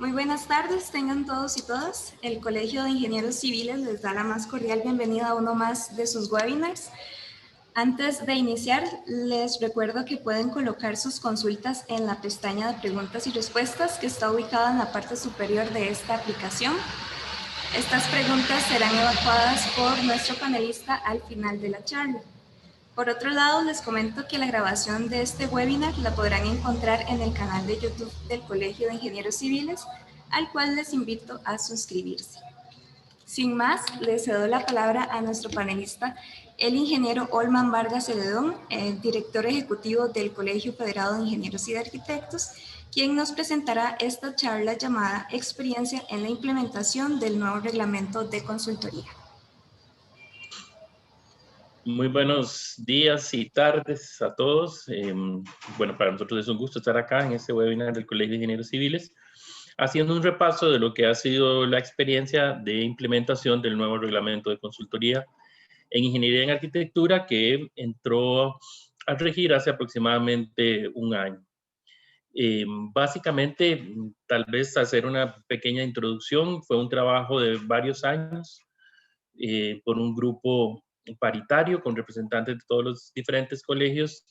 Muy buenas tardes, tengan todos y todas. El Colegio de Ingenieros Civiles les da la más cordial bienvenida a uno más de sus webinars. Antes de iniciar, les recuerdo que pueden colocar sus consultas en la pestaña de preguntas y respuestas que está ubicada en la parte superior de esta aplicación. Estas preguntas serán evacuadas por nuestro panelista al final de la charla. Por otro lado, les comento que la grabación de este webinar la podrán encontrar en el canal de YouTube del Colegio de Ingenieros Civiles, al cual les invito a suscribirse. Sin más, les cedo la palabra a nuestro panelista, el ingeniero Olman Vargas Celedón, director ejecutivo del Colegio Federado de Ingenieros y de Arquitectos, quien nos presentará esta charla llamada Experiencia en la implementación del nuevo reglamento de consultoría. Muy buenos días y tardes a todos. Bueno, para nosotros es un gusto estar acá en este webinar del Colegio de Ingenieros Civiles, haciendo un repaso de lo que ha sido la experiencia de implementación del nuevo reglamento de consultoría en Ingeniería en Arquitectura que entró a regir hace aproximadamente un año. Básicamente, tal vez hacer una pequeña introducción, fue un trabajo de varios años por un grupo paritario con representantes de todos los diferentes colegios,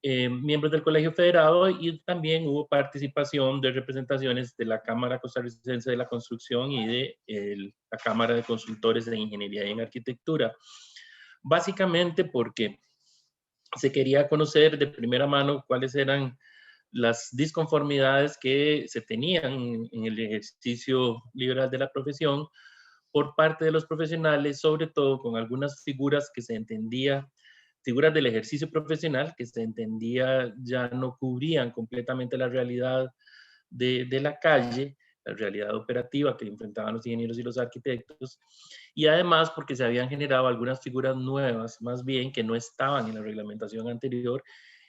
miembros del Colegio Federado, y también hubo participación de representaciones de la Cámara Costarricense de la Construcción y de la Cámara de Consultores de Ingeniería y en Arquitectura. Básicamente porque se quería conocer de primera mano cuáles eran las disconformidades que se tenían en el ejercicio liberal de la profesión por parte de los profesionales, sobre todo con algunas figuras que se entendía, figuras del ejercicio profesional que se entendía ya no cubrían completamente la realidad de la calle, la realidad operativa que enfrentaban los ingenieros y los arquitectos, y además porque se habían generado algunas figuras nuevas, más bien que no estaban en la reglamentación anterior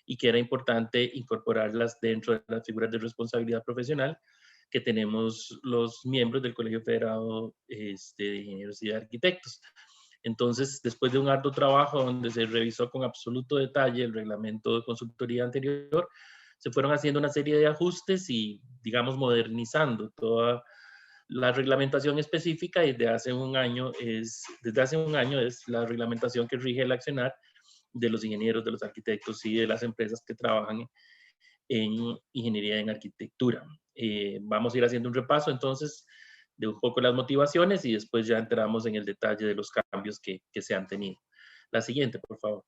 y que era importante incorporarlas dentro de las figuras de responsabilidad profesional que tenemos los miembros del Colegio Federado de Ingenieros y de Arquitectos. Entonces, después de un arduo trabajo donde se revisó con absoluto detalle el reglamento de consultoría anterior, se fueron haciendo una serie de ajustes y, digamos, modernizando toda la reglamentación específica, y desde hace un año es la reglamentación que rige el accionar de los ingenieros, de los arquitectos y de las empresas que trabajan en ingeniería en arquitectura. Vamos a ir haciendo un repaso entonces de un poco las motivaciones y después ya entramos en el detalle de los cambios que se han tenido. La siguiente, por favor.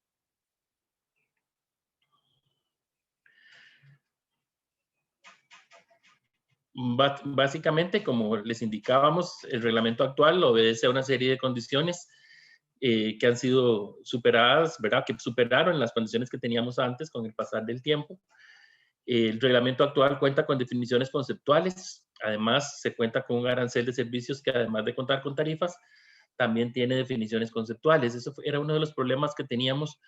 Básicamente, como les indicábamos, el reglamento actual obedece a una serie de condiciones que han sido superadas, ¿verdad? Que superaron las condiciones que teníamos antes con el pasar del tiempo. El reglamento actual cuenta con definiciones conceptuales, además se cuenta con un arancel de servicios que, además de contar con tarifas, también tiene definiciones conceptuales. Eso era uno de los problemas que teníamos,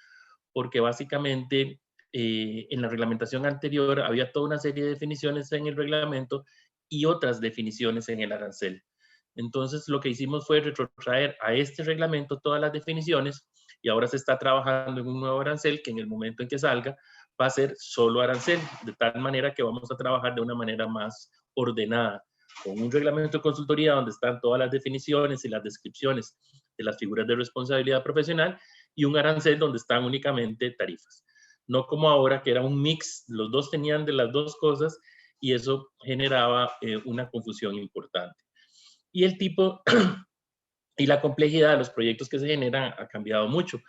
porque básicamente en la reglamentación anterior había toda una serie de definiciones en el reglamento y otras definiciones en el arancel. Entonces lo que hicimos fue retrotraer a este reglamento todas las definiciones, y ahora se está trabajando en un nuevo arancel que en el momento en que salga va a ser solo arancel, de tal manera que vamos a trabajar de una manera más ordenada, con un reglamento de consultoría donde están todas las definiciones y las descripciones de las figuras de responsabilidad profesional, y un arancel donde están únicamente tarifas. No como ahora, que era un mix, los dos tenían de las dos cosas, y eso generaba una confusión importante. Y el tipo y la complejidad de los proyectos que se generan ha cambiado mucho,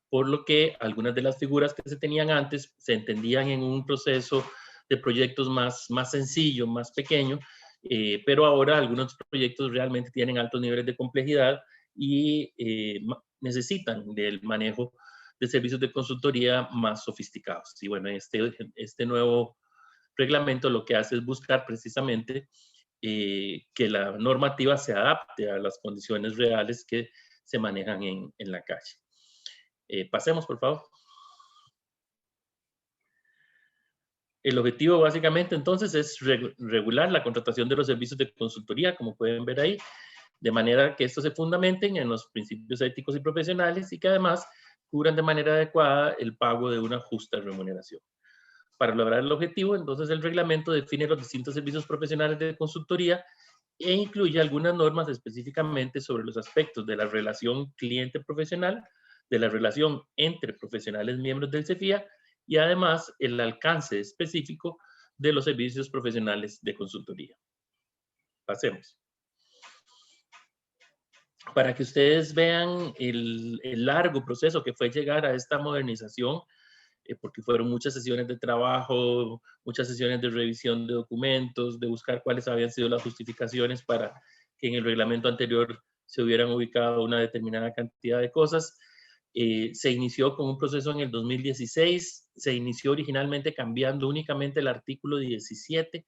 por lo que algunas de las figuras que se tenían antes se entendían en un proceso de proyectos más sencillo, más pequeño, pero ahora algunos proyectos realmente tienen altos niveles de complejidad y necesitan del manejo de servicios de consultoría más sofisticados. Y bueno, este nuevo reglamento lo que hace es buscar precisamente que la normativa se adapte a las condiciones reales que se manejan en la calle. Pasemos, por favor. El objetivo básicamente entonces es regular la contratación de los servicios de consultoría, como pueden ver ahí, de manera que estos se fundamenten en los principios éticos y profesionales y que además cubran de manera adecuada el pago de una justa remuneración. Para lograr el objetivo, entonces el reglamento define los distintos servicios profesionales de consultoría e incluye algunas normas específicamente sobre los aspectos de la relación cliente-profesional, de la relación entre profesionales miembros del CEFIA y además el alcance específico de los servicios profesionales de consultoría. Pasemos. Para que ustedes vean el largo proceso que fue llegar a esta modernización, porque fueron muchas sesiones de trabajo, muchas sesiones de revisión de documentos, de buscar cuáles habían sido las justificaciones para que en el reglamento anterior se hubieran ubicado una determinada cantidad de cosas. Se inició con un proceso en el 2016, se inició originalmente cambiando únicamente el artículo 17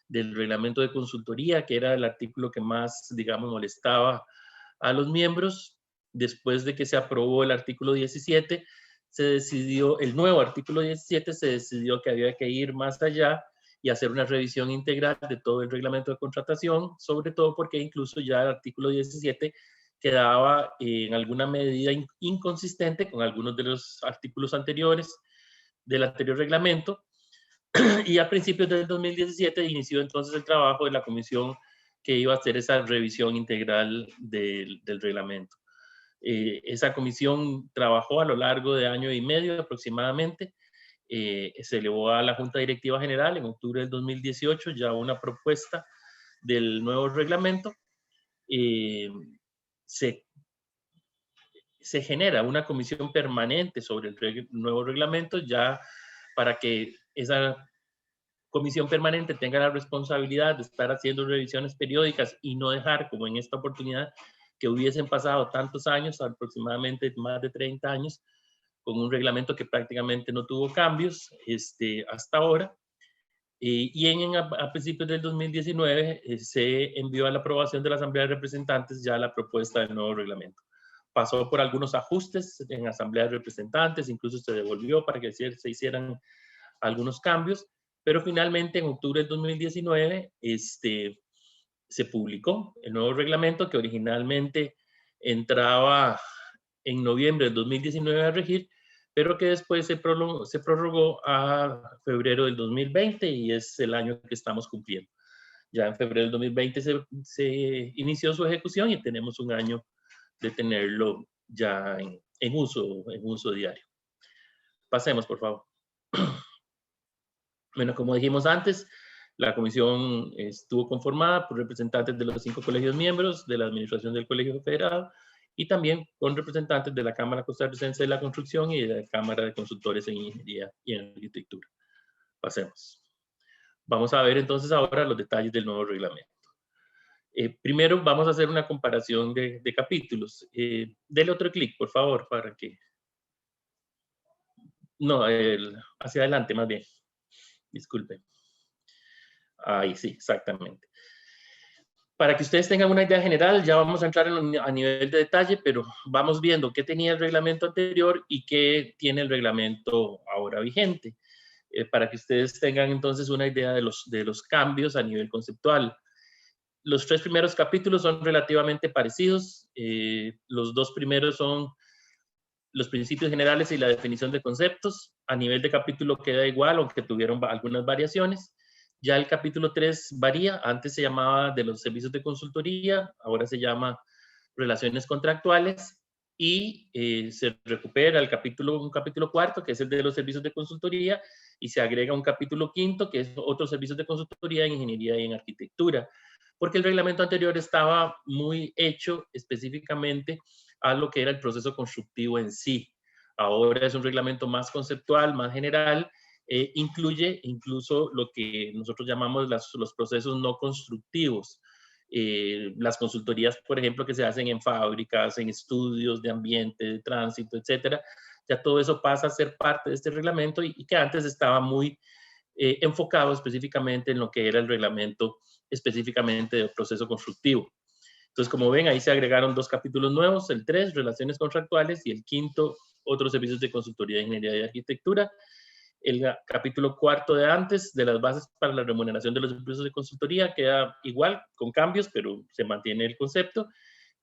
del reglamento de consultoría, que era el artículo que más, digamos, molestaba a los miembros. Después de que se aprobó el artículo 17, se decidió, el nuevo artículo 17, se decidió que había que ir más allá y hacer una revisión integral de todo el reglamento de contratación, sobre todo porque incluso ya el artículo 17 quedaba en alguna medida inconsistente con algunos de los artículos anteriores del anterior reglamento. Y a principios del 2017 inició entonces el trabajo de la comisión que iba a hacer esa revisión integral del reglamento. Esa comisión trabajó a lo largo de año y medio aproximadamente. Se elevó a la Junta Directiva General en octubre del 2018 ya una propuesta del nuevo reglamento. Se genera una comisión permanente sobre el nuevo reglamento ya para que esa comisión permanente tenga la responsabilidad de estar haciendo revisiones periódicas y no dejar, como en esta oportunidad, que hubiesen pasado tantos años, aproximadamente más de 30 años, con un reglamento que prácticamente no tuvo cambios hasta ahora. Y a principios del 2019 se envió a la aprobación de la Asamblea de Representantes ya la propuesta del nuevo reglamento. Pasó por algunos ajustes en Asamblea de Representantes, incluso se devolvió para que se hicieran algunos cambios, pero finalmente en octubre del 2019 se publicó el nuevo reglamento que originalmente entraba en noviembre del 2019 a regir, pero que después se prorrogó a febrero del 2020 y es el año que estamos cumpliendo. Ya en febrero del 2020 se inició su ejecución y tenemos un año de tenerlo ya en uso diario. Pasemos, por favor. Bueno, como dijimos antes, la comisión estuvo conformada por representantes de los 5 colegios miembros, de la administración del Colegio Federado y también con representantes de la Cámara Costarricense de la Construcción y de la Cámara de Consultores en Ingeniería y en Arquitectura. Pasemos. Vamos a ver entonces ahora los detalles del nuevo reglamento. Primero vamos a hacer una comparación de capítulos. Dele otro clic, por favor, para que... No, hacia adelante más bien. Disculpe. Ahí sí, exactamente. Para que ustedes tengan una idea general, ya vamos a entrar a nivel de detalle, pero vamos viendo qué tenía el reglamento anterior y qué tiene el reglamento ahora vigente, para que ustedes tengan entonces una idea de los cambios a nivel conceptual. Los 3 primeros capítulos son relativamente parecidos. Los 2 primeros son los principios generales y la definición de conceptos. A nivel de capítulo queda igual, aunque tuvieron algunas variaciones. Ya el capítulo 3 varía. Antes se llamaba de los servicios de consultoría, ahora se llama relaciones contractuales. Y se recupera un capítulo 4, que es el de los servicios de consultoría, y se agrega un capítulo 5, que es otros servicios de consultoría en ingeniería y en arquitectura. Porque el reglamento anterior estaba muy hecho específicamente a lo que era el proceso constructivo en sí. Ahora es un reglamento más conceptual, más general, incluye incluso lo que nosotros llamamos los procesos no constructivos. Las consultorías, por ejemplo, que se hacen en fábricas, en estudios de ambiente, de tránsito, etcétera, ya todo eso pasa a ser parte de este reglamento y que antes estaba muy enfocado específicamente en lo que era el reglamento específicamente del proceso constructivo. Entonces, como ven, ahí se agregaron 2 capítulos nuevos, el 3, relaciones contractuales, y el 5, otros servicios de consultoría de ingeniería y arquitectura. El capítulo 4 de antes, de las bases para la remuneración de los servicios de consultoría, queda igual, con cambios, pero se mantiene el concepto,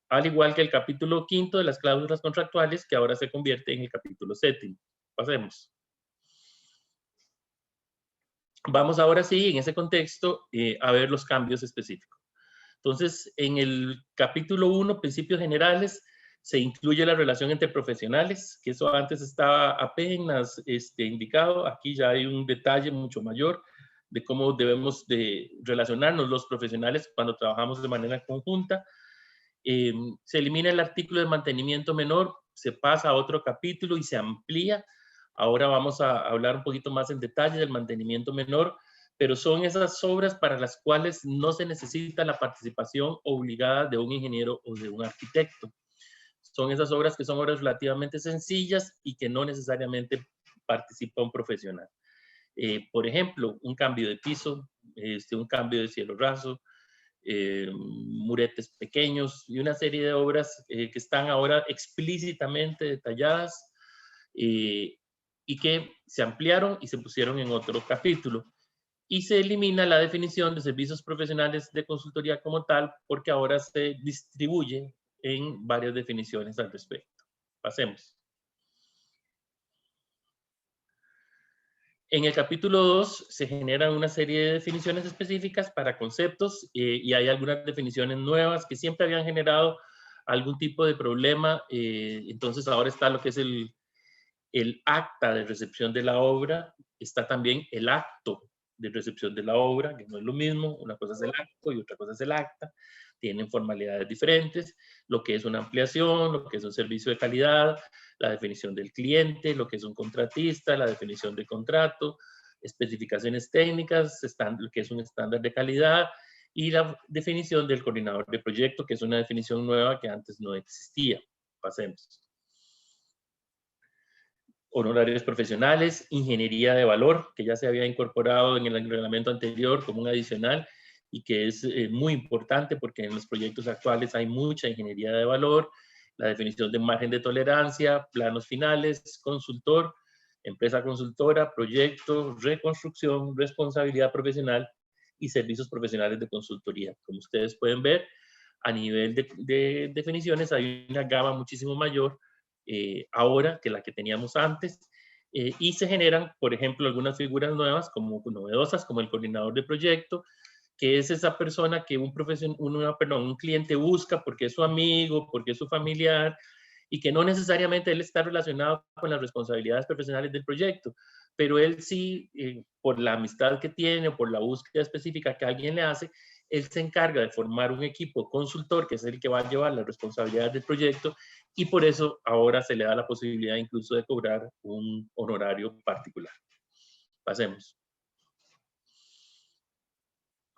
al igual que el capítulo 5 de las cláusulas contractuales, que ahora se convierte en el capítulo 7. Pasemos. Vamos ahora sí, en ese contexto, a ver los cambios específicos. Entonces, en el capítulo 1, principios generales, se incluye la relación entre profesionales, que eso antes estaba apenas indicado. Aquí ya hay un detalle mucho mayor de cómo debemos de relacionarnos los profesionales cuando trabajamos de manera conjunta. Se elimina el artículo de mantenimiento menor, se pasa a otro capítulo y se amplía. Ahora vamos a hablar un poquito más en detalle del mantenimiento menor, pero son esas obras para las cuales no se necesita la participación obligada de un ingeniero o de un arquitecto. Son esas obras que son obras relativamente sencillas y que no necesariamente participa un profesional. Por ejemplo, un cambio de piso, un cambio de cielo raso, muretes pequeños y una serie de obras que están ahora explícitamente detalladas y que se ampliaron y se pusieron en otro capítulo. Y se elimina la definición de servicios profesionales de consultoría como tal, porque ahora se distribuye en varias definiciones al respecto. Pasemos. En el capítulo 2 se generan una serie de definiciones específicas para conceptos y hay algunas definiciones nuevas que siempre habían generado algún tipo de problema. Entonces ahora está lo que es el acta de recepción de la obra, está también el acto de recepción de la obra, que no es lo mismo, una cosa es el acto y otra cosa es el acta, tienen formalidades diferentes, lo que es una ampliación, lo que es un servicio de calidad, la definición del cliente, lo que es un contratista, la definición de contrato, especificaciones técnicas, lo que es un estándar de calidad y la definición del coordinador de proyecto, que es una definición nueva que antes no existía. Pasemos. Honorarios profesionales, ingeniería de valor, que ya se había incorporado en el reglamento anterior como un adicional y que es muy importante porque en los proyectos actuales hay mucha ingeniería de valor, la definición de margen de tolerancia, planos finales, consultor, empresa consultora, proyecto, reconstrucción, responsabilidad profesional y servicios profesionales de consultoría. Como ustedes pueden ver, a nivel de definiciones hay una gama muchísimo mayor ahora que la que teníamos antes, y se generan, por ejemplo, algunas figuras nuevas, como novedosas, como el coordinador de proyecto, que es esa persona que un cliente busca porque es su amigo, porque es su familiar, y que no necesariamente él está relacionado con las responsabilidades profesionales del proyecto, pero él sí, por la amistad que tiene o por la búsqueda específica que alguien le hace, él se encarga de formar un equipo consultor, que es el que va a llevar las responsabilidades del proyecto, y por eso ahora se le da la posibilidad incluso de cobrar un honorario particular. Pasemos.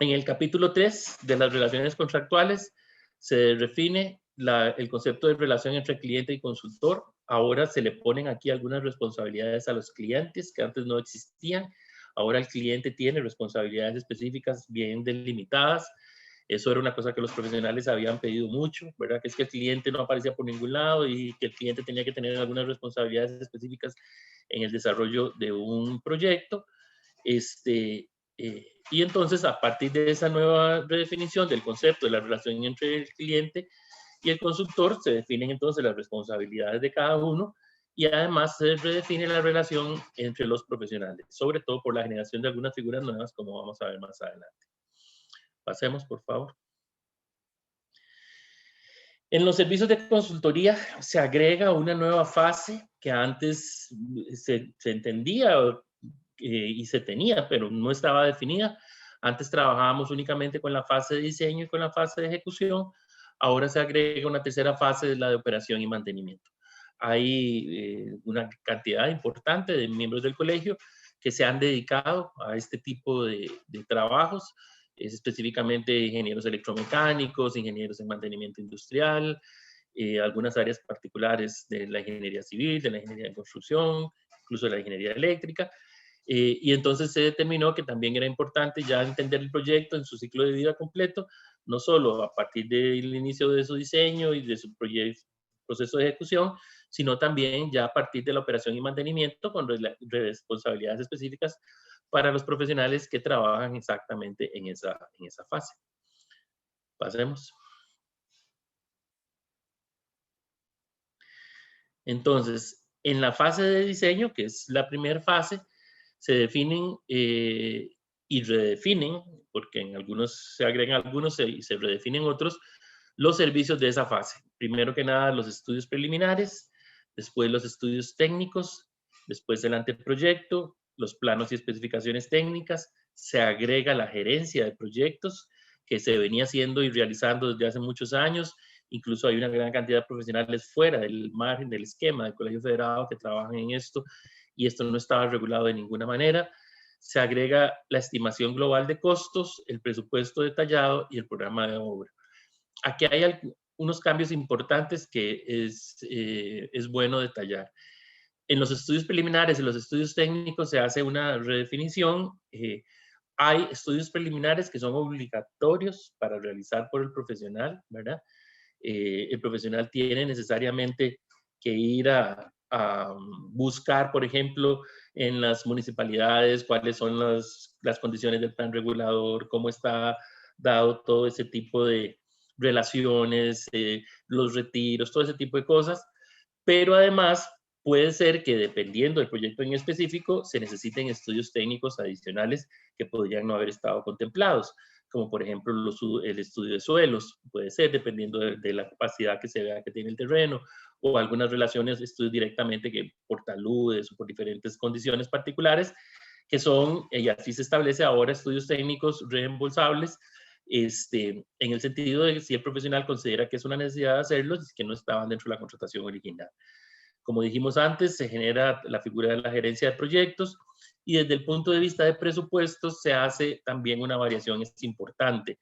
En el capítulo 3 de las relaciones contractuales se define el concepto de relación entre cliente y consultor. Ahora se le ponen aquí algunas responsabilidades a los clientes que antes no existían. Ahora el cliente tiene responsabilidades específicas bien delimitadas. Eso era una cosa que los profesionales habían pedido mucho, ¿verdad? Que es que el cliente no aparecía por ningún lado y que el cliente tenía que tener algunas responsabilidades específicas en el desarrollo de un proyecto. Y entonces, a partir de esa nueva redefinición del concepto de la relación entre el cliente y el consultor, se definen entonces las responsabilidades de cada uno y además se redefine la relación entre los profesionales, sobre todo por la generación de algunas figuras nuevas, como vamos a ver más adelante. Pasemos, por favor. En los servicios de consultoría se agrega una nueva fase que antes se entendía y se tenía, pero no estaba definida. Antes trabajábamos únicamente con la fase de diseño y con la fase de ejecución. Ahora se agrega una tercera fase, de la de operación y mantenimiento. Hay una cantidad importante de miembros del colegio que se han dedicado a este tipo de trabajos, específicamente ingenieros electromecánicos, ingenieros en mantenimiento industrial, algunas áreas particulares de la ingeniería civil, de la ingeniería de construcción, incluso de la ingeniería eléctrica. Y entonces se determinó que también era importante ya entender el proyecto en su ciclo de vida completo, no solo a partir del inicio de su diseño y de su proceso de ejecución, sino también ya a partir de la operación y mantenimiento con responsabilidades específicas para los profesionales que trabajan exactamente en esa fase. Pasemos. Entonces, en la fase de diseño, que es la primera fase, se definen y redefinen, porque en algunos se agregan algunos y se redefinen otros, los servicios de esa fase. Primero que nada, los estudios preliminares, después los estudios técnicos, después el anteproyecto, los planos y especificaciones técnicas, se agrega la gerencia de proyectos, que se venía haciendo y realizando desde hace muchos años. Incluso hay una gran cantidad de profesionales fuera del margen del esquema del Colegio Federado que trabajan en esto, y esto no estaba regulado de ninguna manera. Se agrega la estimación global de costos, el presupuesto detallado y el programa de obra. Aquí hay unos cambios importantes que es bueno detallar. En los estudios preliminares y los estudios técnicos se hace una redefinición. Hay estudios preliminares que son obligatorios para realizar por el profesional, ¿verdad? El profesional tiene necesariamente que ir a buscar, por ejemplo, en las municipalidades cuáles son las condiciones del plan regulador, cómo está dado todo ese tipo de relaciones, los retiros, todo ese tipo de cosas. Pero además puede ser que dependiendo del proyecto en específico se necesiten estudios técnicos adicionales que podrían no haber estado contemplados, como por ejemplo el estudio de suelos, puede ser dependiendo de la capacidad que se vea que tiene el terreno, o algunas relaciones, estudios directamente que por taludes o por diferentes condiciones particulares, que son, y así se establece ahora, estudios técnicos reembolsables, en el sentido de que si el profesional considera que es una necesidad de hacerlos, es que no estaban dentro de la contratación original. Como dijimos antes, se genera la figura de la gerencia de proyectos, y desde el punto de vista de presupuestos se hace también una variación importante.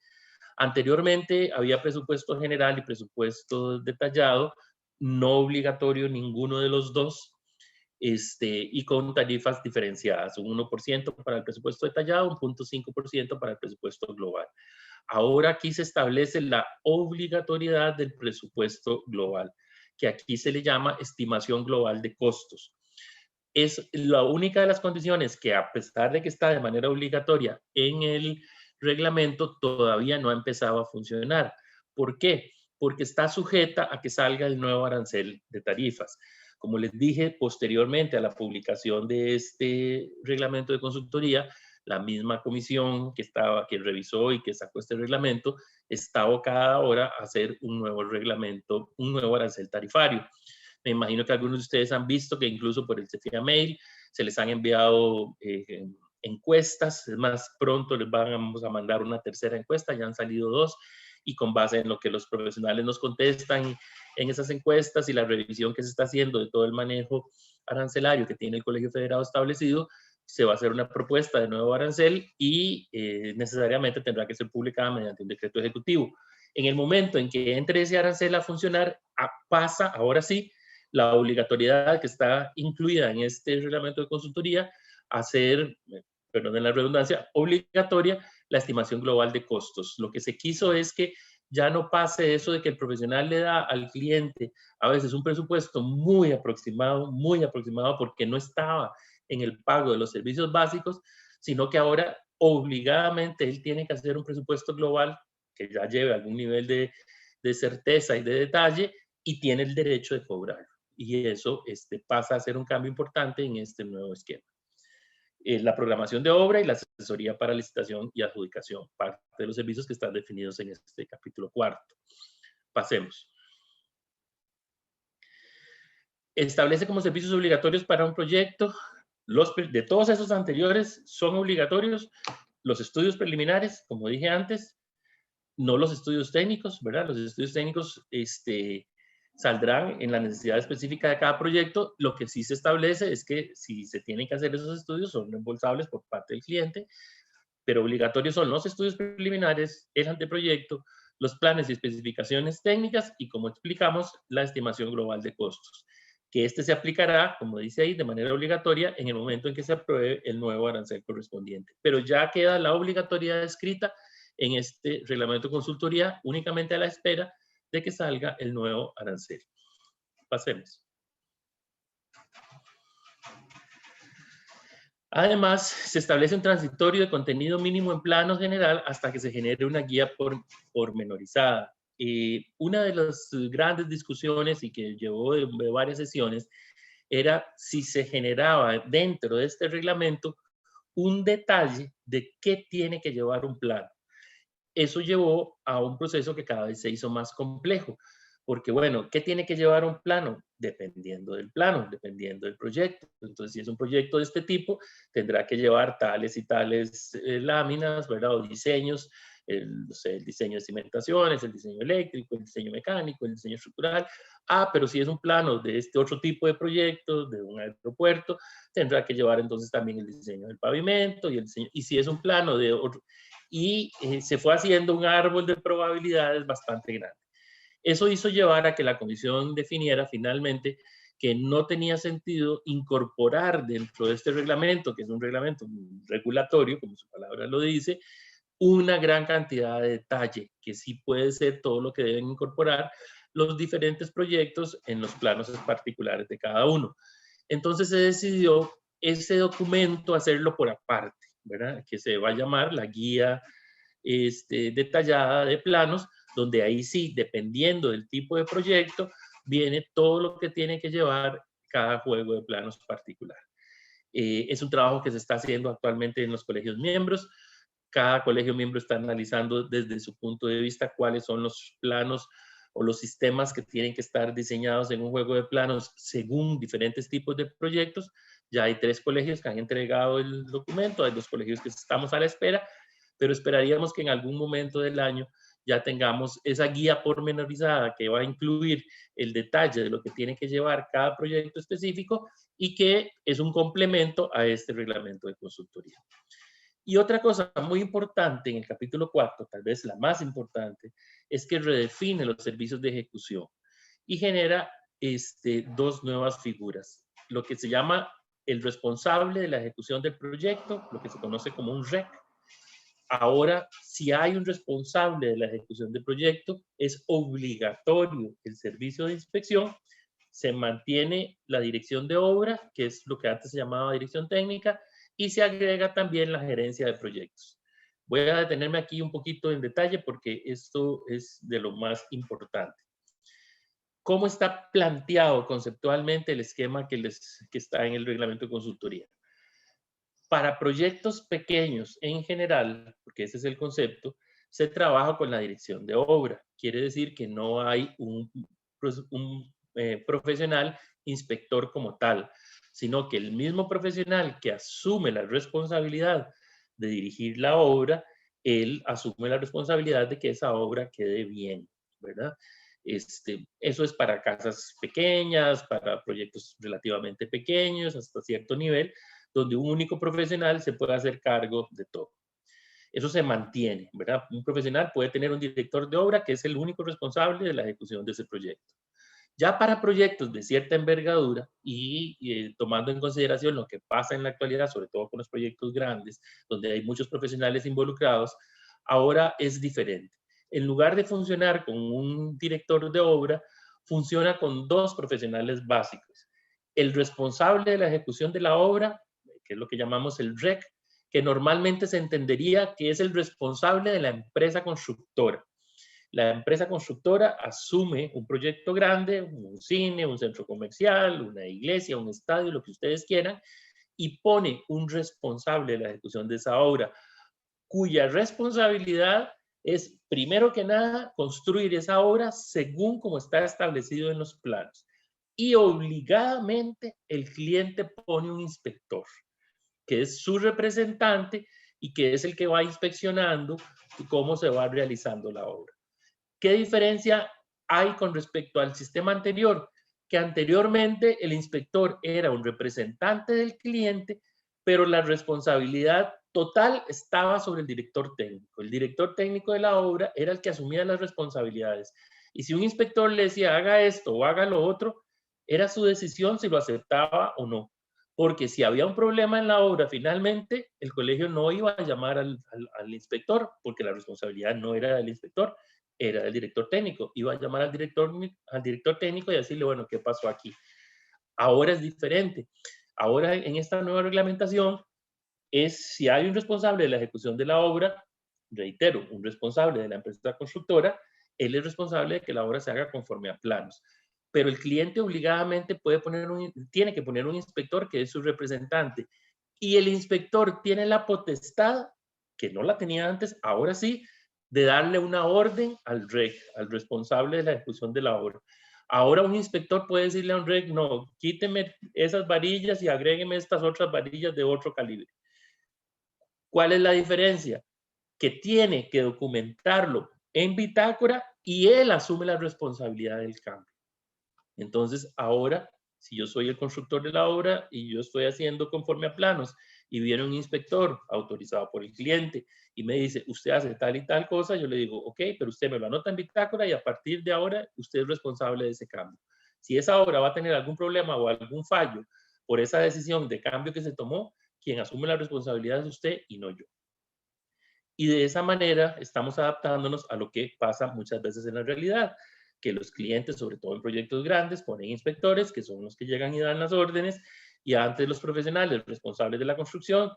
Anteriormente había presupuesto general y presupuesto detallado, no obligatorio ninguno de los dos, y con tarifas diferenciadas, un 1% para el presupuesto detallado, un 0.5% para el presupuesto global. Ahora aquí se establece la obligatoriedad del presupuesto global, que aquí se le llama estimación global de costos. Es la única de las condiciones que, a pesar de que está de manera obligatoria en el reglamento, todavía no ha empezado a funcionar. ¿Por qué? Porque está sujeta a que salga el nuevo arancel de tarifas. Como les dije, posteriormente a la publicación de este reglamento de consultoría, la misma comisión que revisó y que sacó este reglamento está abocada ahora a hacer un nuevo reglamento, un nuevo arancel tarifario. Me imagino que algunos de ustedes han visto que incluso por el CEFIA Mail se les han enviado encuestas. Es más, pronto les vamos a mandar una tercera encuesta, ya han salido 2, y con base en lo que los profesionales nos contestan en esas encuestas y la revisión que se está haciendo de todo el manejo arancelario que tiene el Colegio Federado establecido, se va a hacer una propuesta de nuevo arancel y necesariamente tendrá que ser publicada mediante un decreto ejecutivo. En el momento en que entre ese arancel a funcionar, pasa, ahora sí, la obligatoriedad que está incluida en este reglamento de consultoría a hacer, perdón la redundancia, obligatoria la estimación global de costos. Lo que se quiso es que ya no pase eso de que el profesional le da al cliente a veces un presupuesto muy aproximado porque no estaba en el pago de los servicios básicos, sino que ahora obligadamente él tiene que hacer un presupuesto global que ya lleve algún nivel de certeza y de detalle, y tiene el derecho de cobrarlo. Y eso pasa a ser un cambio importante en este nuevo esquema. La programación de obra y la asesoría para licitación y adjudicación, parte de los servicios que están definidos en este capítulo 4. Pasemos. Establece como servicios obligatorios para un proyecto. De todos esos anteriores son obligatorios los estudios preliminares, como dije antes, no los estudios técnicos, ¿verdad? Los estudios técnicos saldrán en la necesidad específica de cada proyecto. Lo que sí se establece es que si se tienen que hacer esos estudios son reembolsables por parte del cliente, pero obligatorios son los estudios preliminares, el anteproyecto, los planes y especificaciones técnicas y, como explicamos, la estimación global de costos, que se aplicará, como dice ahí, de manera obligatoria en el momento en que se apruebe el nuevo arancel correspondiente. Pero ya queda la obligatoriedad escrita en este reglamento de consultoría, únicamente a la espera de que salga el nuevo arancel. Pasemos. Además, se establece un transitorio de contenido mínimo en plano general hasta que se genere una guía pormenorizada. Una de las grandes discusiones y que llevó de varias sesiones era si se generaba dentro de este reglamento un detalle de qué tiene que llevar un plano. Eso llevó a un proceso que cada vez se hizo más complejo, porque bueno, ¿qué tiene que llevar un plano? Dependiendo del plano, dependiendo del proyecto. Entonces, si es un proyecto de este tipo, tendrá que llevar tales y tales láminas, ¿verdad? O diseños, no sé, el diseño de cimentaciones, el diseño eléctrico, el diseño mecánico, el diseño estructural. Ah, pero si es un plano de este otro tipo de proyecto, de un aeropuerto, tendrá que llevar entonces también el diseño del pavimento y el diseño, y si es un plano de otro, y se fue haciendo un árbol de probabilidades bastante grande. Eso hizo llevar a que la comisión definiera finalmente que no tenía sentido incorporar dentro de este reglamento, que es un reglamento regulatorio, como su palabra lo dice, una gran cantidad de detalle, que sí puede ser todo lo que deben incorporar los diferentes proyectos en los planos particulares de cada uno. Entonces se decidió ese documento hacerlo por aparte, ¿verdad? Que se va a llamar la guía detallada de planos, donde ahí sí, dependiendo del tipo de proyecto, viene todo lo que tiene que llevar cada juego de planos particular. Es un trabajo que se está haciendo actualmente en los colegios miembros. Cada colegio miembro está analizando desde su punto de vista cuáles son los planos o los sistemas que tienen que estar diseñados en un juego de planos según diferentes tipos de proyectos. Ya hay 3 colegios que han entregado el documento, hay 2 colegios que estamos a la espera, pero esperaríamos que en algún momento del año ya tengamos esa guía pormenorizada que va a incluir el detalle de lo que tiene que llevar cada proyecto específico y que es un complemento a este reglamento de consultoría. Y otra cosa muy importante en el capítulo 4, tal vez la más importante, es que redefine los servicios de ejecución y genera 2 nuevas figuras. Lo que se llama el responsable de la ejecución del proyecto, lo que se conoce como un REC. Ahora, si hay un responsable de la ejecución del proyecto, es obligatorio el servicio de inspección. Se mantiene la dirección de obra, que es lo que antes se llamaba dirección técnica, y se agrega también la gerencia de proyectos. Voy a detenerme aquí un poquito en detalle porque esto es de lo más importante. ¿Cómo está planteado conceptualmente el esquema que está en el reglamento de consultoría? Para proyectos pequeños en general, porque ese es el concepto, se trabaja con la dirección de obra. Quiere decir que no hay un profesional inspector como tal, sino que el mismo profesional que asume la responsabilidad de dirigir la obra, él asume la responsabilidad de que esa obra quede bien, ¿verdad? Eso es para casas pequeñas, para proyectos relativamente pequeños, hasta cierto nivel, donde un único profesional se puede hacer cargo de todo. Eso se mantiene, ¿verdad? Un profesional puede tener un director de obra que es el único responsable de la ejecución de ese proyecto. Ya para proyectos de cierta envergadura y tomando en consideración lo que pasa en la actualidad, sobre todo con los proyectos grandes, donde hay muchos profesionales involucrados, ahora es diferente. En lugar de funcionar con un director de obra, funciona con 2 profesionales básicos. El responsable de la ejecución de la obra, que es lo que llamamos el REC, que normalmente se entendería que es el responsable de la empresa constructora. La empresa constructora asume un proyecto grande, un cine, un centro comercial, una iglesia, un estadio, lo que ustedes quieran, y pone un responsable de la ejecución de esa obra, cuya responsabilidad es, primero que nada, construir esa obra según como está establecido en los planos. Y obligadamente el cliente pone un inspector, que es su representante y que es el que va inspeccionando cómo se va realizando la obra. ¿Qué diferencia hay con respecto al sistema anterior? Que anteriormente el inspector era un representante del cliente, pero la responsabilidad total estaba sobre el director técnico. El director técnico de la obra era el que asumía las responsabilidades. Y si un inspector le decía haga esto o haga lo otro, era su decisión si lo aceptaba o no. Porque si había un problema en la obra, finalmente el colegio no iba a llamar al inspector, porque la responsabilidad no era del inspector, era el director técnico. Iba a llamar al director técnico y decirle, bueno, ¿qué pasó aquí? Ahora es diferente. Ahora en esta nueva reglamentación es si hay un responsable de la ejecución de la obra, reitero, un responsable de la empresa constructora, él es responsable de que la obra se haga conforme a planos. Pero el cliente obligadamente tiene que poner un inspector que es su representante y el inspector tiene la potestad, que no la tenía antes, ahora sí, de darle una orden al REC, al responsable de la ejecución de la obra. Ahora un inspector puede decirle a un REC, no, quíteme esas varillas y agrégueme estas otras varillas de otro calibre. ¿Cuál es la diferencia? Que tiene que documentarlo en bitácora y él asume la responsabilidad del cambio. Entonces, ahora, si yo soy el constructor de la obra y yo estoy haciendo conforme a planos y viene un inspector autorizado por el cliente y me dice, usted hace tal y tal cosa, yo le digo, ok, pero usted me lo anota en bitácora y a partir de ahora usted es responsable de ese cambio. Si esa obra va a tener algún problema o algún fallo por esa decisión de cambio que se tomó, quien asume la responsabilidad es usted y no yo. Y de esa manera estamos adaptándonos a lo que pasa muchas veces en la realidad, que los clientes, sobre todo en proyectos grandes, ponen inspectores, que son los que llegan y dan las órdenes, y antes los profesionales responsables de la construcción,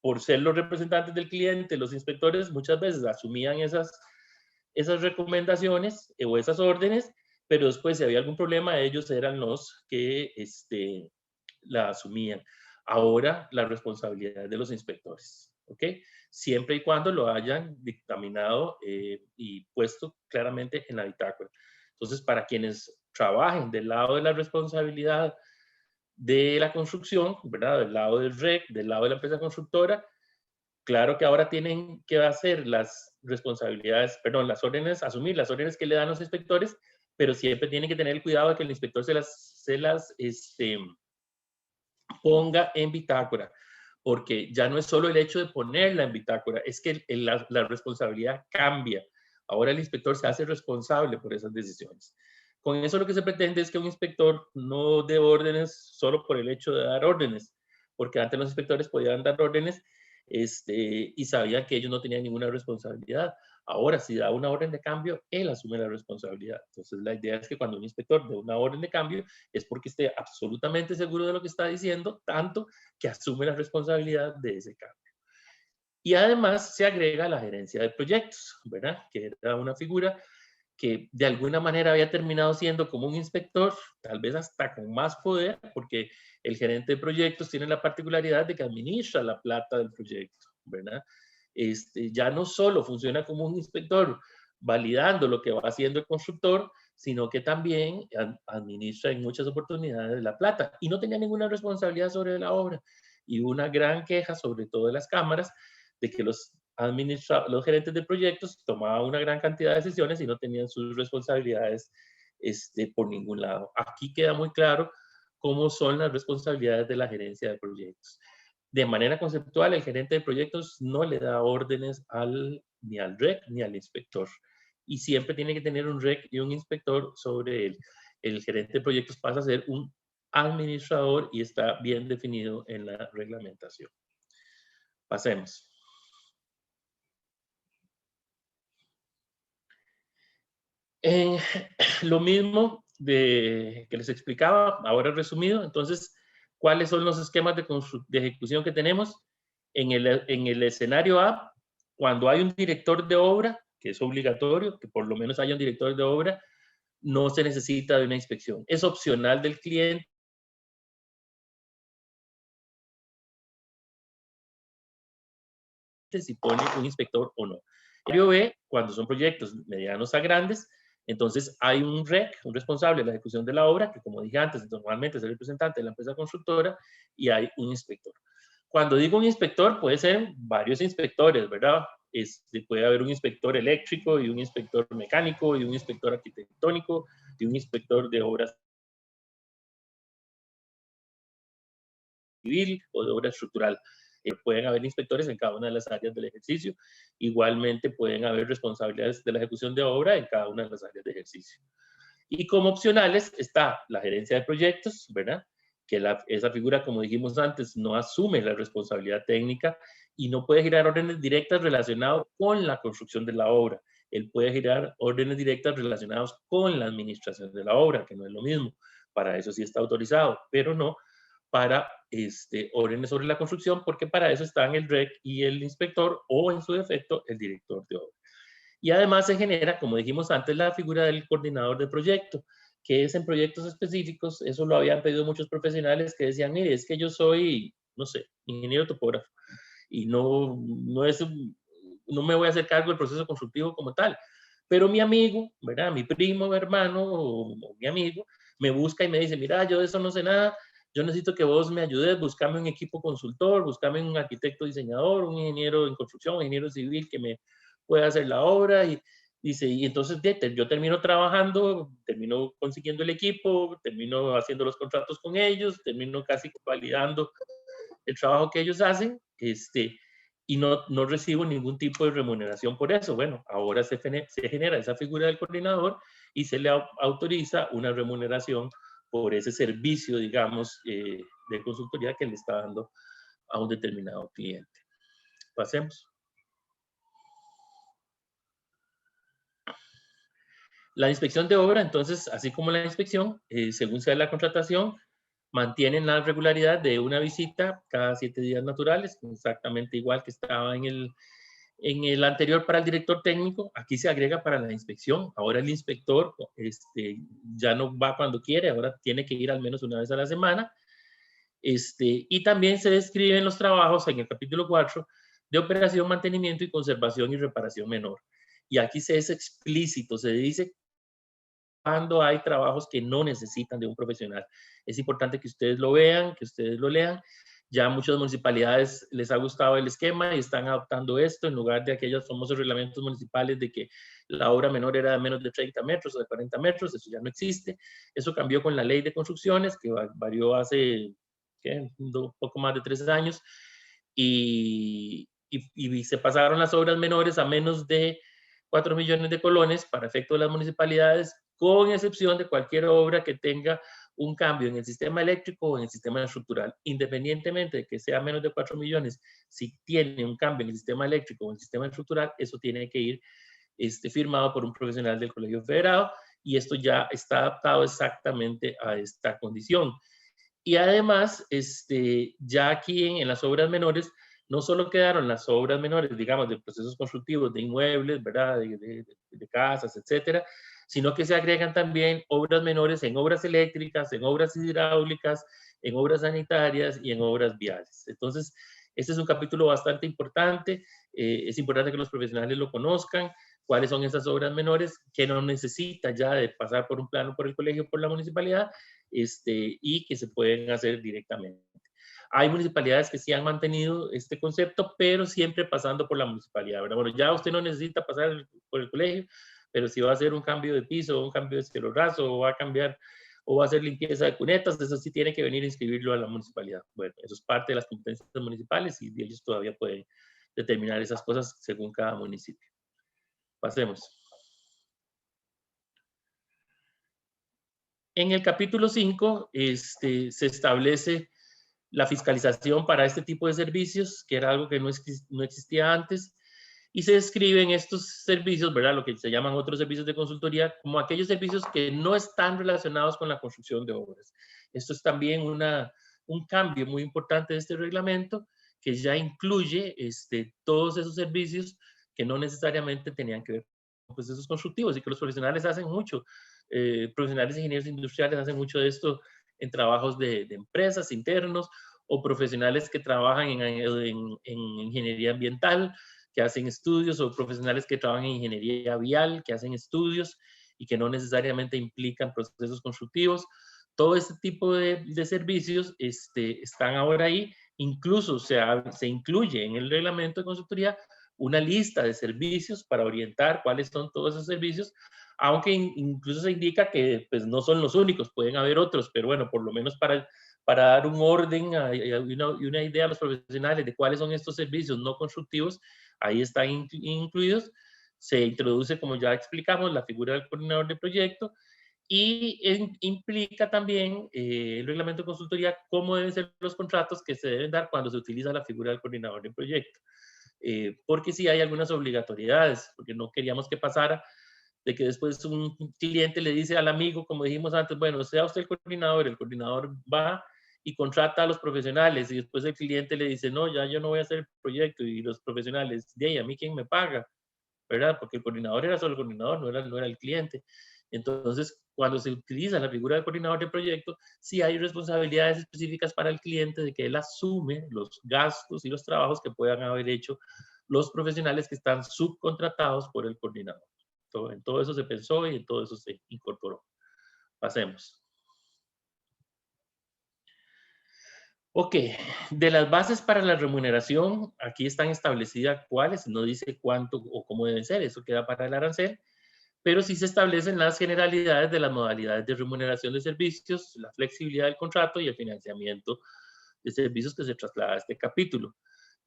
por ser los representantes del cliente, los inspectores muchas veces asumían esas recomendaciones o esas órdenes, pero después si había algún problema, ellos eran los que la asumían. Ahora la responsabilidad es de los inspectores, ¿ok? Siempre y cuando lo hayan dictaminado y puesto claramente en la bitácora. Entonces, para quienes trabajen del lado de la responsabilidad de la construcción, ¿verdad? Del lado del REC, del lado de la empresa constructora, claro que ahora tienen que hacer las responsabilidades, perdón, las órdenes, asumir las órdenes que le dan los inspectores, pero siempre tienen que tener el cuidado de que el inspector se las ponga en bitácora, porque ya no es solo el hecho de ponerla en bitácora, es que la responsabilidad cambia. Ahora el inspector se hace responsable por esas decisiones. Con eso lo que se pretende es que un inspector no dé órdenes solo por el hecho de dar órdenes, porque antes los inspectores podían dar órdenes y sabían que ellos no tenían ninguna responsabilidad. Ahora, si da una orden de cambio, él asume la responsabilidad. Entonces, la idea es que cuando un inspector dé una orden de cambio, es porque esté absolutamente seguro de lo que está diciendo, tanto que asume la responsabilidad de ese cambio. Y además se agrega la gerencia de proyectos, ¿verdad? Que era una figura que de alguna manera había terminado siendo como un inspector, tal vez hasta con más poder, porque el gerente de proyectos tiene la particularidad de que administra la plata del proyecto, ¿verdad? Ya no solo funciona como un inspector validando lo que va haciendo el constructor, sino que también administra en muchas oportunidades la plata y no tenía ninguna responsabilidad sobre la obra. Y una gran queja, sobre todo de las cámaras, de que los gerentes de proyectos tomaban una gran cantidad de decisiones y no tenían sus responsabilidades por ningún lado. Aquí queda muy claro cómo son las responsabilidades de la gerencia de proyectos. De manera conceptual, el gerente de proyectos no le da órdenes ni al REC ni al inspector. Y siempre tiene que tener un REC y un inspector sobre él. El gerente de proyectos pasa a ser un administrador y está bien definido en la reglamentación. Pasemos. Lo mismo que les explicaba, ahora resumido. Entonces, ¿cuáles son los esquemas de ejecución que tenemos? En el escenario A, cuando hay un director de obra, que es obligatorio, que por lo menos haya un director de obra, no se necesita de una inspección. Es opcional del cliente si pone un inspector o no. En el escenario B, cuando son proyectos medianos a grandes, entonces hay un REC, un responsable de la ejecución de la obra, que como dije antes, normalmente es el representante de la empresa constructora, y hay un inspector. Cuando digo un inspector, puede ser varios inspectores, ¿verdad? Puede haber un inspector eléctrico y un inspector mecánico y un inspector arquitectónico y un inspector de obras civil o de obra estructural. Pueden haber inspectores en cada una de las áreas del ejercicio. Igualmente pueden haber responsabilidades de la ejecución de obra en cada una de las áreas de ejercicio. Y como opcionales está la gerencia de proyectos, ¿verdad? Que esa figura, como dijimos antes, no asume la responsabilidad técnica y no puede girar órdenes directas relacionadas con la construcción de la obra. Él puede girar órdenes directas relacionadas con la administración de la obra, que no es lo mismo. Para eso sí está autorizado, pero no para órdenes sobre la construcción, porque para eso están el REC y el inspector o, en su defecto, el director de obra. Y además se genera, como dijimos antes, la figura del coordinador de proyecto, que es en proyectos específicos. Eso lo habían pedido muchos profesionales que decían, mire, es que yo soy, no sé, ingeniero topógrafo, y no me voy a hacer cargo del proceso constructivo como tal. Pero mi amigo, ¿verdad? Mi primo, hermano o mi amigo me busca y me dice, mira, yo de eso no sé nada, yo necesito que vos me ayudes, buscame un equipo consultor, buscame un arquitecto diseñador, un ingeniero en construcción, un ingeniero civil que me pueda hacer la obra. Y dice, y entonces yo termino trabajando, termino consiguiendo el equipo, termino haciendo los contratos con ellos, termino casi validando el trabajo que ellos hacen, y no recibo ningún tipo de remuneración por eso. Bueno, ahora se genera esa figura del coordinador y se le autoriza una remuneración por ese servicio, digamos, de consultoría que le está dando a un determinado cliente. Pasemos. La inspección de obra, entonces, así como la inspección, según sea la contratación, mantienen la regularidad de una visita cada 7 días naturales, exactamente igual que estaba en el anterior para el director técnico. Aquí se agrega para la inspección. Ahora el inspector ya no va cuando quiere, ahora tiene que ir al menos una vez a la semana. Y también se describen los trabajos en el capítulo 4 de operación, mantenimiento y conservación y reparación menor. Y aquí se es explícito, se dice cuando hay trabajos que no necesitan de un profesional. Es importante que ustedes lo vean, que ustedes lo lean. Ya muchas municipalidades les ha gustado el esquema y están adoptando esto en lugar de aquellos famosos reglamentos municipales de que la obra menor era de menos de 30 metros o de 40 metros. Eso ya no existe. Eso cambió con la ley de construcciones, que varió hace un poco más de 3 años, y se pasaron las obras menores a menos de 4 millones de colones para efecto de las municipalidades, con excepción de cualquier obra que tenga un cambio en el sistema eléctrico o en el sistema estructural. Independientemente de que sea menos de 4 millones, si tiene un cambio en el sistema eléctrico o en el sistema estructural, eso tiene que ir firmado por un profesional del Colegio Federado, y esto ya está adaptado exactamente a esta condición. Y además, ya aquí en las obras menores, no solo quedaron las obras menores, digamos, de procesos constructivos, de inmuebles, ¿verdad?, de casas, etcétera, sino que se agregan también obras menores en obras eléctricas, en obras hidráulicas, en obras sanitarias y en obras viales. Entonces, este es un capítulo bastante importante. Es importante que los profesionales lo conozcan, cuáles son esas obras menores que no necesita ya de pasar por un plano por el colegio, por la municipalidad, y que se pueden hacer directamente. Hay municipalidades que sí han mantenido este concepto, pero siempre pasando por la municipalidad, ¿verdad? Bueno, ya usted no necesita pasar por el colegio, pero si va a hacer un cambio de piso, un cambio de cielo raso, o va a cambiar, o va a hacer limpieza de cunetas, eso sí tiene que venir a inscribirlo a la municipalidad. Bueno, eso es parte de las competencias municipales y ellos todavía pueden determinar esas cosas según cada municipio. Pasemos. En el capítulo 5 se establece la fiscalización para este tipo de servicios, que era algo que no existía antes, y se describen estos servicios, ¿verdad?, lo que se llaman otros servicios de consultoría, como aquellos servicios que no están relacionados con la construcción de obras. Esto es también un cambio muy importante de este reglamento, que ya incluye todos esos servicios que no necesariamente tenían que ver con procesos constructivos, y que los profesionales hacen mucho. Profesionales ingenieros industriales hacen mucho de esto en trabajos de empresas internos, o profesionales que trabajan en ingeniería ambiental, que hacen estudios, o profesionales que trabajan en ingeniería vial, que hacen estudios y que no necesariamente implican procesos constructivos. Todo este tipo de servicios están ahora ahí. Incluso se incluye en el reglamento de consultoría una lista de servicios para orientar cuáles son todos esos servicios, aunque incluso se indica que pues, no son los únicos, pueden haber otros, pero bueno, por lo menos para dar un orden y una idea a los profesionales de cuáles son estos servicios no constructivos, ahí están incluidos. Se introduce, como ya explicamos, la figura del coordinador de proyecto, y implica también el reglamento de consultoría cómo deben ser los contratos que se deben dar cuando se utiliza la figura del coordinador de proyecto. Porque sí hay algunas obligatoriedades, porque no queríamos que pasara de que después un cliente le dice al amigo, como dijimos antes, bueno, sea usted el coordinador va y contrata a los profesionales, y después el cliente le dice, no, ya yo no voy a hacer el proyecto, y los profesionales, de ahí, ¿a mí quién me paga? ¿Verdad? Porque el coordinador era solo el coordinador, no era el cliente. Entonces, cuando se utiliza la figura de coordinador de proyecto, sí hay responsabilidades específicas para el cliente de que él asume los gastos y los trabajos que puedan haber hecho los profesionales que están subcontratados por el coordinador. En todo eso se pensó y en todo eso se incorporó. Pasemos. Ok, de las bases para la remuneración, aquí están establecidas cuáles, no dice cuánto o cómo deben ser, eso queda para el arancel, pero sí se establecen las generalidades de las modalidades de remuneración de servicios, la flexibilidad del contrato y el financiamiento de servicios que se traslada a este capítulo.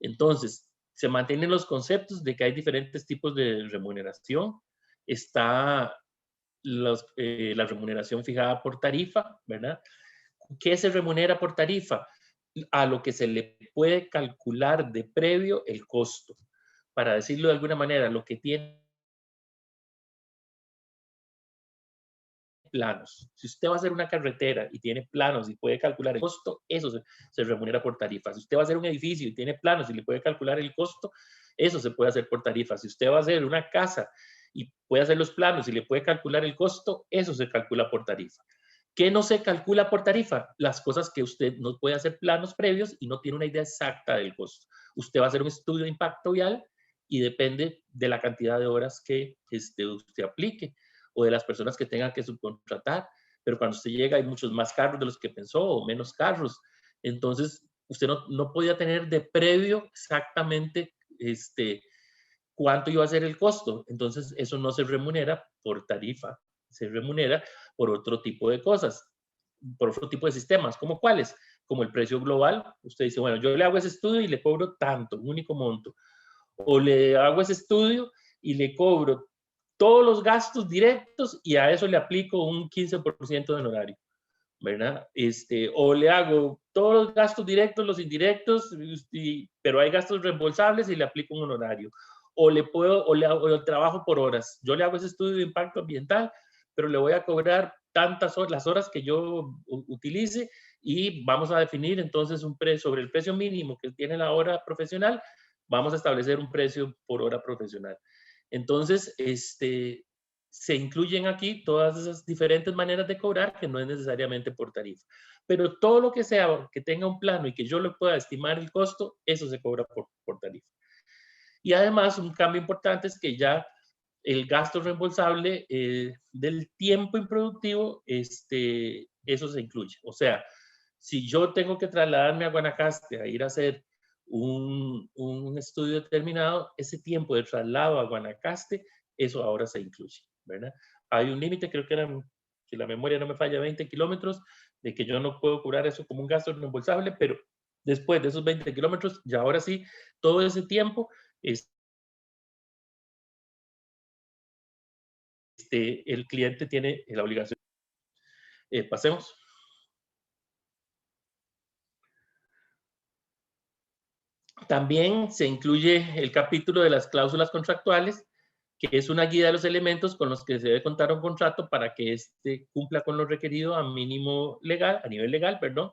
Entonces, se mantienen los conceptos de que hay diferentes tipos de remuneración. Está la remuneración fijada por tarifa, ¿verdad? ¿Qué se remunera por tarifa? A lo que se le puede calcular de previo el costo. Para decirlo de alguna manera, lo que tiene planos. Si usted va a hacer una carretera y tiene planos y puede calcular el costo, eso se remunera por tarifa. Si usted va a hacer un edificio y tiene planos y le puede calcular el costo, eso se puede hacer por tarifa. Si usted va a hacer una casa y puede hacer los planos y le puede calcular el costo, eso se calcula por tarifa. ¿Qué no se calcula por tarifa? Las cosas que usted no puede hacer planos previos y no tiene una idea exacta del costo. Usted va a hacer un estudio de impacto vial y depende de la cantidad de horas que usted aplique o de las personas que tengan que subcontratar. Pero cuando usted llega hay muchos más carros de los que pensó o menos carros. Entonces, usted no podía tener de previo exactamente cuánto iba a ser el costo. Entonces, eso no se remunera por tarifa, se remunera por otro tipo de cosas, por otro tipo de sistemas. ¿Como cuáles? Como el precio global. Usted dice, bueno, yo le hago ese estudio y le cobro tanto, un único monto. O le hago ese estudio y le cobro todos los gastos directos y a eso le aplico un 15% de honorario, ¿verdad? O le hago todos los gastos directos, los indirectos, pero hay gastos reembolsables y le aplico un honorario. O le hago el trabajo por horas. Yo le hago ese estudio de impacto ambiental, pero le voy a cobrar tantas horas, las horas que yo utilice y vamos a definir entonces un precio sobre el precio mínimo que tiene la hora profesional, vamos a establecer un precio por hora profesional. Entonces, se incluyen aquí todas esas diferentes maneras de cobrar que no es necesariamente por tarifa. Pero todo lo que sea que tenga un plano y que yo le pueda estimar el costo, eso se cobra por tarifa. Y además, un cambio importante es que ya el gasto reembolsable del tiempo improductivo, eso se incluye. O sea, si yo tengo que trasladarme a Guanacaste a ir a hacer un estudio determinado, ese tiempo de traslado a Guanacaste, eso ahora se incluye, ¿verdad? Hay un límite, creo que eran, si la memoria no me falla, 20 kilómetros, de que yo no puedo cobrar eso como un gasto reembolsable, pero después de esos 20 kilómetros, ya ahora sí, todo ese tiempo, el cliente tiene la obligación. Pasemos. También se incluye el capítulo de las cláusulas contractuales, que es una guía de los elementos con los que se debe contar un contrato para que cumpla con lo requerido a mínimo legal, a nivel legal, perdón.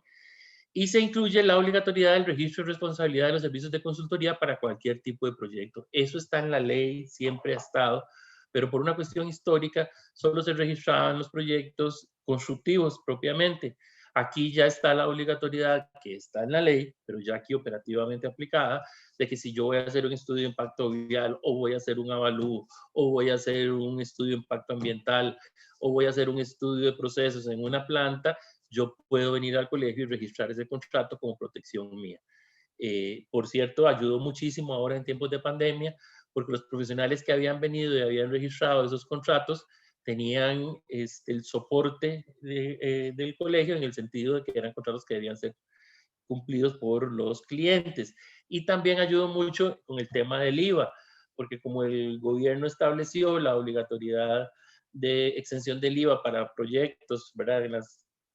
Y se incluye la obligatoriedad del registro de responsabilidad de los servicios de consultoría para cualquier tipo de proyecto. Eso está en la ley, siempre ha estado, pero por una cuestión histórica solo se registraban los proyectos constructivos propiamente. Aquí ya está la obligatoriedad que está en la ley, pero ya aquí operativamente aplicada, de que si yo voy a hacer un estudio de impacto vial o voy a hacer un avalúo o voy a hacer un estudio de impacto ambiental o voy a hacer un estudio de procesos en una planta, yo puedo venir al colegio y registrar ese contrato como protección mía. Por cierto, ayudó muchísimo ahora en tiempos de pandemia, porque los profesionales que habían venido y habían registrado esos contratos tenían el soporte del colegio en el sentido de que eran contratos que debían ser cumplidos por los clientes. Y también ayudó mucho con el tema del IVA, porque como el gobierno estableció la obligatoriedad de exención del IVA para proyectos, ¿verdad?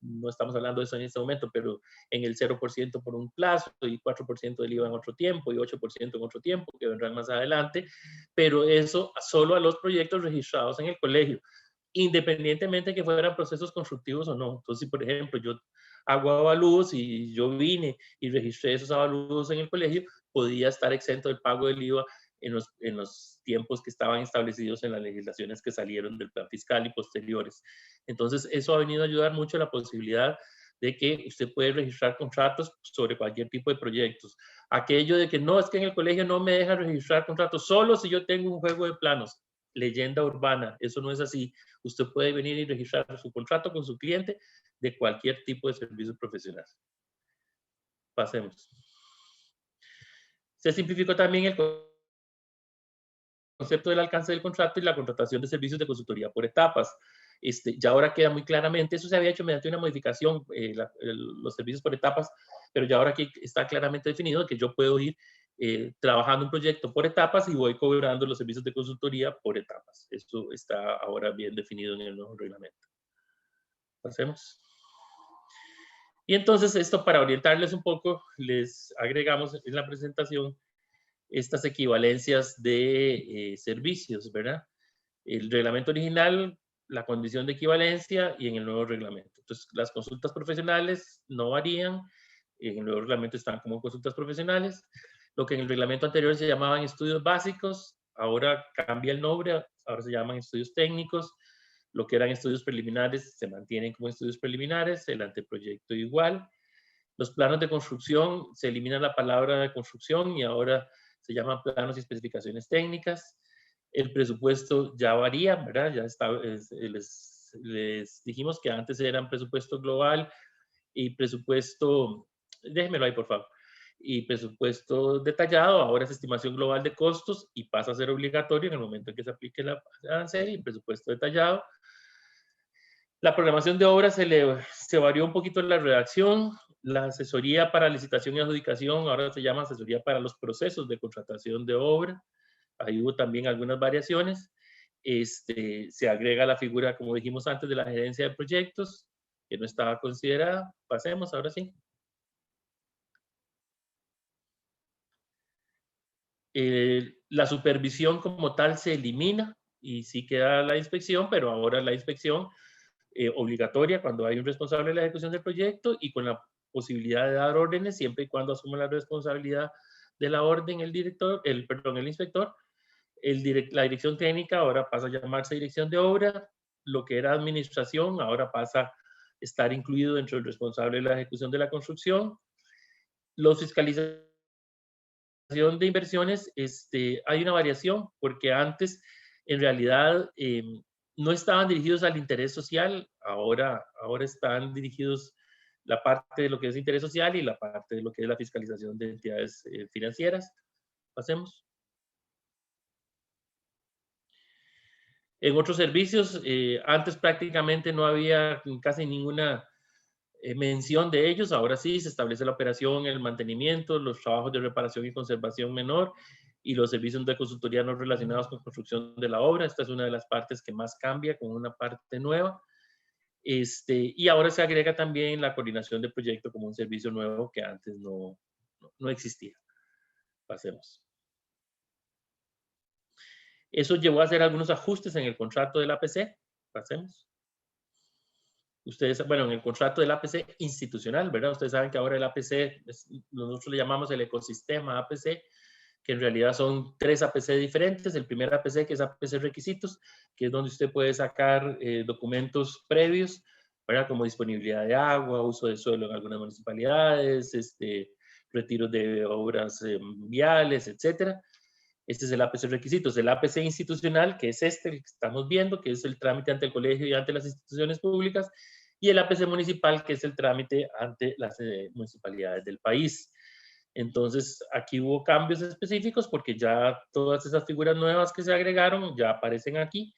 No estamos hablando de eso en este momento, pero en el 0% por un plazo y 4% del IVA en otro tiempo y 8% en otro tiempo, que vendrán más adelante, pero eso solo a los proyectos registrados en el colegio, independientemente de que fueran procesos constructivos o no. Entonces, si por ejemplo yo hago avalúos y yo vine y registré esos avalúos en el colegio, podía estar exento del pago del IVA en los tiempos que estaban establecidos en las legislaciones que salieron del plan fiscal y posteriores. Entonces, eso ha venido a ayudar mucho a la posibilidad de que usted puede registrar contratos sobre cualquier tipo de proyectos. Aquello de que no, es que en el colegio no me deja registrar contratos solo si yo tengo un juego de planos. Leyenda urbana, eso no es así. Usted puede venir y registrar su contrato con su cliente de cualquier tipo de servicio profesional. Pasemos. Se simplificó también el concepto del alcance del contrato y la contratación de servicios de consultoría por etapas. Ya ahora queda muy claramente, eso se había hecho mediante una modificación, los servicios por etapas, pero ya ahora aquí está claramente definido que yo puedo ir trabajando un proyecto por etapas y voy cobrando los servicios de consultoría por etapas. Esto está ahora bien definido en el nuevo reglamento. Pasemos. Y entonces esto, para orientarles un poco, les agregamos en la presentación estas equivalencias de servicios, ¿verdad? El reglamento original, la condición de equivalencia y en el nuevo reglamento. Entonces, las consultas profesionales no varían, en el nuevo reglamento están como consultas profesionales. Lo que en el reglamento anterior se llamaban estudios básicos, ahora cambia el nombre, ahora se llaman estudios técnicos. Lo que eran estudios preliminares se mantienen como estudios preliminares, el anteproyecto igual. Los planos de construcción, se elimina la palabra de construcción y ahora se llaman planos y especificaciones técnicas. El presupuesto ya varía, ¿verdad? Ya está, les dijimos que antes eran presupuesto global y presupuesto, déjenmelo ahí por favor, y presupuesto detallado, ahora es estimación global de costos y pasa a ser obligatorio en el momento en que se aplique la arancel y presupuesto detallado. La programación de obras se varió un poquito en la redacción. La asesoría para licitación y adjudicación ahora se llama asesoría para los procesos de contratación de obra. Ahí hubo también algunas variaciones. Se agrega la figura, como dijimos antes, de la gerencia de proyectos, que no estaba considerada. Pasemos, ahora sí. La supervisión como tal se elimina y sí queda la inspección, pero ahora la inspección obligatoria cuando hay un responsable de la ejecución del proyecto y con la posibilidad de dar órdenes siempre y cuando asuma la responsabilidad de la orden el director, el inspector. La dirección técnica ahora pasa a llamarse dirección de obra. Lo que era administración ahora pasa a estar incluido dentro del responsable de la ejecución de la construcción. Los fiscalizadores de inversiones, hay una variación porque antes en realidad no estaban dirigidos al interés social, ahora están dirigidos la parte de lo que es interés social y la parte de lo que es la fiscalización de entidades financieras. Pasemos. En otros servicios, antes prácticamente no había casi ninguna mención de ellos, ahora sí se establece la operación, el mantenimiento, los trabajos de reparación y conservación menor y los servicios de consultoría no relacionados con construcción de la obra. Esta es una de las partes que más cambia con una parte nueva. Y ahora se agrega también la coordinación de proyecto como un servicio nuevo que antes no existía. Pasemos. Eso llevó a hacer algunos ajustes en el contrato del APC. Pasemos. Ustedes, bueno, en el contrato del APC institucional, ¿verdad? Ustedes saben que ahora el APC, nosotros le llamamos el ecosistema APC, que en realidad son 3 APC diferentes. El primer APC, que es APC requisitos, que es donde usted puede sacar documentos previos, ¿verdad? Como disponibilidad de agua, uso de suelo en algunas municipalidades, retiros de obras viales, etcétera. Este es el APC requisitos. El APC institucional, que es el que estamos viendo, que es el trámite ante el colegio y ante las instituciones públicas, y el APC municipal, que es el trámite ante las municipalidades del país. Entonces, aquí hubo cambios específicos porque ya todas esas figuras nuevas que se agregaron ya aparecen aquí.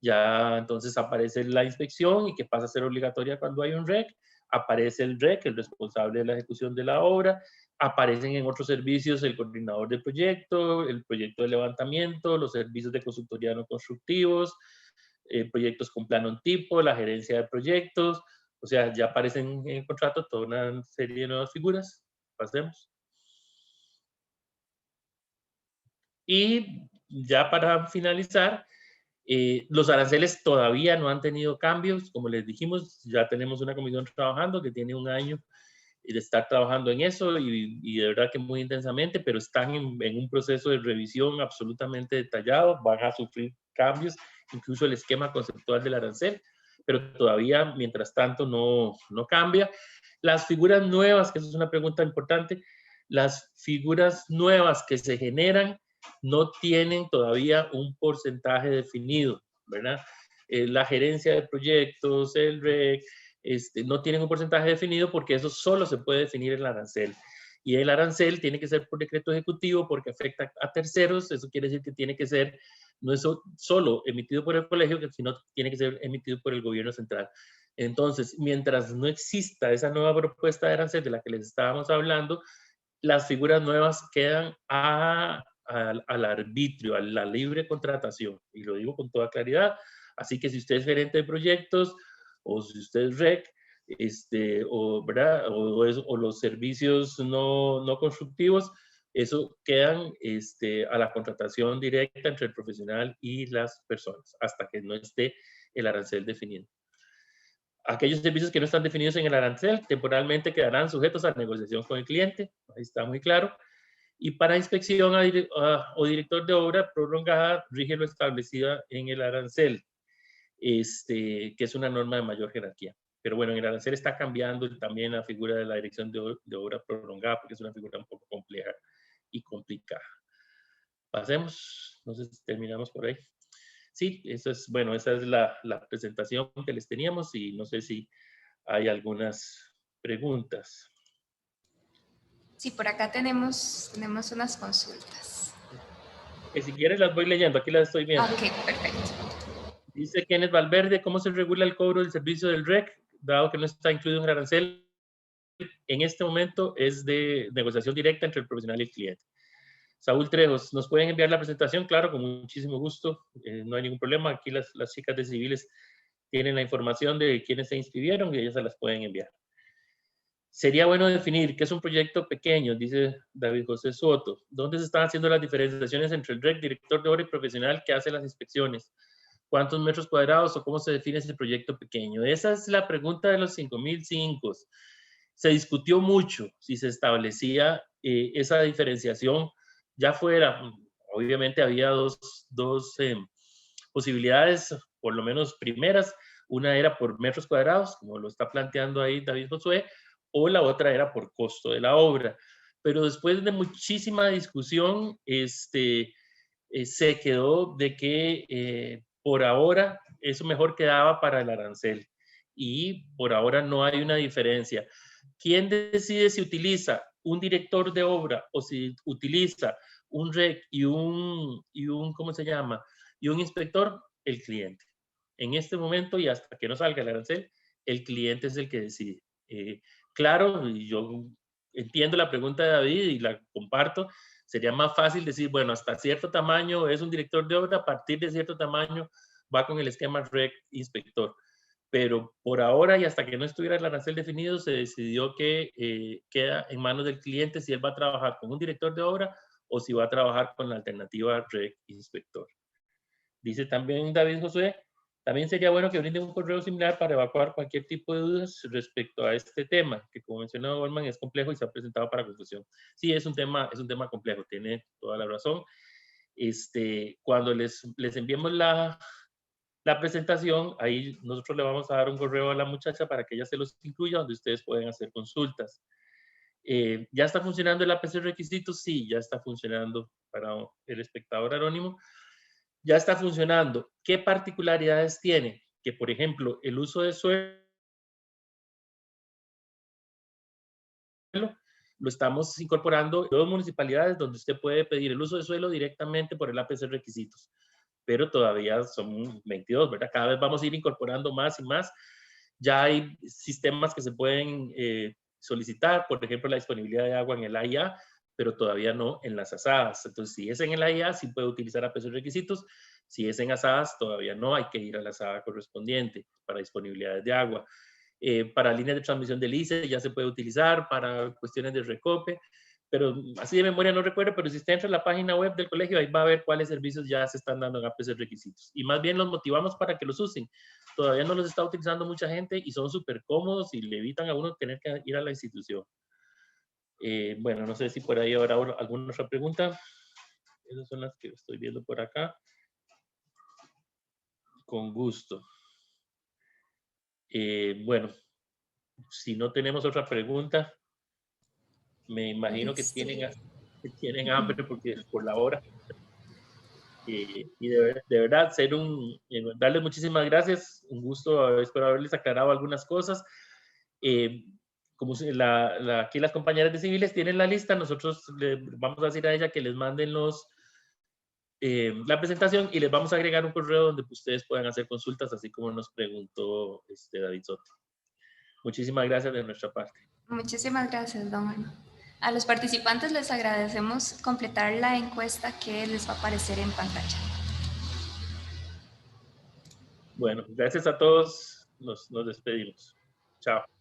Ya entonces aparece la inspección y que pasa a ser obligatoria cuando hay un REC. Aparece el REC, el responsable de la ejecución de la obra. Aparecen en otros servicios el coordinador de proyecto, el proyecto de levantamiento, los servicios de consultoría no constructivos, proyectos con plano en tipo, la gerencia de proyectos. O sea, ya aparecen en el contrato toda una serie de nuevas figuras. Pasemos. Y ya para finalizar, los aranceles todavía no han tenido cambios. Como les dijimos, ya tenemos una comisión trabajando que tiene un año de estar trabajando en eso y de verdad que muy intensamente, pero están en un proceso de revisión absolutamente detallado, van a sufrir cambios, incluso el esquema conceptual del arancel, pero todavía, mientras tanto, no cambia. Las figuras nuevas, que eso es una pregunta importante, las figuras nuevas que se generan no tienen todavía un porcentaje definido, ¿verdad? La gerencia de proyectos, el REC, no tienen un porcentaje definido porque eso solo se puede definir en el arancel. Y el arancel tiene que ser por decreto ejecutivo porque afecta a terceros. Eso quiere decir que tiene que ser, no es solo emitido por el colegio, sino tiene que ser emitido por el gobierno central. Entonces, mientras no exista esa nueva propuesta de arancel de la que les estábamos hablando, las figuras nuevas quedan al arbitrio, a la libre contratación. Y lo digo con toda claridad. Así que si usted es gerente de proyectos o si usted es REC, ¿verdad? O los servicios no constructivos, eso quedan a la contratación directa entre el profesional y las personas, hasta que no esté el arancel definido. Aquellos servicios que no están definidos en el arancel temporalmente quedarán sujetos a negociación con el cliente, ahí está muy claro. Y para inspección o director de obra prolongada, rige lo establecido en el arancel, que es una norma de mayor jerarquía. Pero bueno, en el arancel está cambiando también la figura de la dirección de obra prolongada, porque es una figura un poco compleja y complicada. Pasemos, no sé si terminamos por ahí. Sí, eso es, bueno, esa es la presentación que les teníamos y no sé si hay algunas preguntas. Sí, por acá tenemos unas consultas. Que si quieres las voy leyendo, aquí las estoy viendo. Ok, perfecto. Dice Kenneth Valverde, ¿cómo se regula el cobro del servicio del REC? Dado que no está incluido en el arancel, en este momento es de negociación directa entre el profesional y el cliente. Saúl Trejos, ¿nos pueden enviar la presentación? Claro, con muchísimo gusto, no hay ningún problema. Aquí las chicas de civiles tienen la información de quiénes se inscribieron y ellas se las pueden enviar. Sería bueno definir qué es un proyecto pequeño, dice David José Soto. ¿Dónde se están haciendo las diferenciaciones entre el REC, director de obra y profesional que hace las inspecciones? ¿Cuántos metros cuadrados o cómo se define ese proyecto pequeño? Esa es la pregunta de los 5.005. Se discutió mucho si se establecía esa diferenciación, ya fuera, obviamente había dos posibilidades, por lo menos primeras. Una era por metros cuadrados, como lo está planteando ahí David Josué, o la otra era por costo de la obra. Pero después de muchísima discusión, se quedó de que por ahora eso mejor quedaba para el arancel y por ahora no hay una diferencia. ¿Quién decide si utiliza un director de obra o si utiliza un REC y un ¿cómo se llama? Y un inspector? El cliente. En este momento y hasta que no salga el arancel, el cliente es el que decide. Claro, yo entiendo la pregunta de David y la comparto. Sería más fácil decir, bueno, hasta cierto tamaño es un director de obra, a partir de cierto tamaño va con el esquema REC inspector. Pero por ahora y hasta que no estuviera el arancel definido, se decidió que queda en manos del cliente si él va a trabajar con un director de obra o si va a trabajar con la alternativa REC inspector. Dice también David Josué, también sería bueno que brinden un correo similar para evacuar cualquier tipo de dudas respecto a este tema, que como mencionó Goldman es complejo y se ha presentado para confusión. Sí, es un tema complejo, tiene toda la razón. Cuando les enviemos la presentación, ahí nosotros le vamos a dar un correo a la muchacha para que ella se los incluya, donde ustedes pueden hacer consultas. ¿Ya está funcionando el APC requisitos? Sí, ya está funcionando para el espectador anónimo. Ya está funcionando. ¿Qué particularidades tiene? Que, por ejemplo, el uso de suelo lo estamos incorporando en 2 municipalidades donde usted puede pedir el uso de suelo directamente por el APC requisitos, pero todavía son 22, ¿verdad? Cada vez vamos a ir incorporando más y más. Ya hay sistemas que se pueden solicitar, por ejemplo, la disponibilidad de agua en el AIA, pero todavía no en las asadas. Entonces, si es en el AIA, sí puede utilizar APC requisitos. Si es en asadas, todavía no, hay que ir a la asada correspondiente para disponibilidades de agua. Para líneas de transmisión del ICE ya se puede utilizar, para cuestiones de recope, pero así de memoria no recuerdo, pero si usted entra a la página web del colegio, ahí va a ver cuáles servicios ya se están dando en APC requisitos. Y más bien los motivamos para que los usen. Todavía no los está utilizando mucha gente y son súper cómodos y le evitan a uno tener que ir a la institución. Bueno, no sé si por ahí habrá alguna otra pregunta. Esas son las que estoy viendo por acá. Con gusto. Bueno, si no tenemos otra pregunta, me imagino que tienen hambre porque por la hora. Y de verdad, darles muchísimas gracias. Un gusto, espero haberles aclarado algunas cosas. Como aquí las compañeras de civiles tienen la lista, nosotros le vamos a decir a ella que les manden la presentación y les vamos a agregar un correo donde ustedes puedan hacer consultas, así como nos preguntó David Soto. Muchísimas gracias de nuestra parte. Muchísimas gracias, don Juan. A los participantes les agradecemos completar la encuesta que les va a aparecer en pantalla. Bueno, gracias a todos. Nos despedimos. Chao.